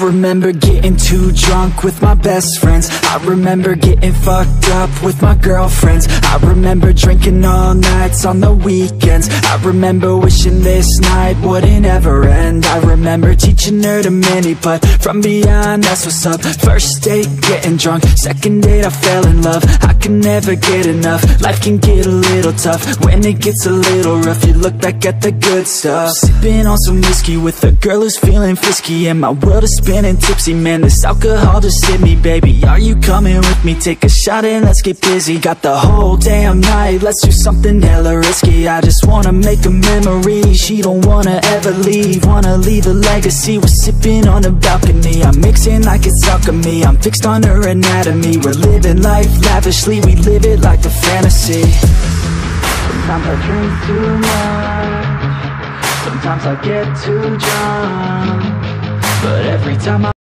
remember getting too drunk with my best friends. I remember getting fucked up with my girlfriends. I remember drinking all nights on the weekends. I remember wishing this night wouldn't ever end. I remember teaching her to mini putt from beyond, that's what's up. First date, getting drunk. Second date, I fell in love. I can never get enough. Life can get a little tough. When it gets a little rough, you look back at the good stuff. Sipping on some whiskey with a girl who's feeling frisky, and my world is spinning tipsy. Man, this alcohol just hit me, baby. Are you coming with me? Take a shot and let's get busy. Got the whole damn night, let's do something hella risky. I just wanna make a memory. She don't wanna ever leave, wanna leave a legacy. We're sipping on the balcony. I'm mixing like it's alchemy. I'm fixed on her anatomy. We're living life lavishly. We live it like a fantasy. Sometimes I drink too much. Sometimes I get too drunk. But every time I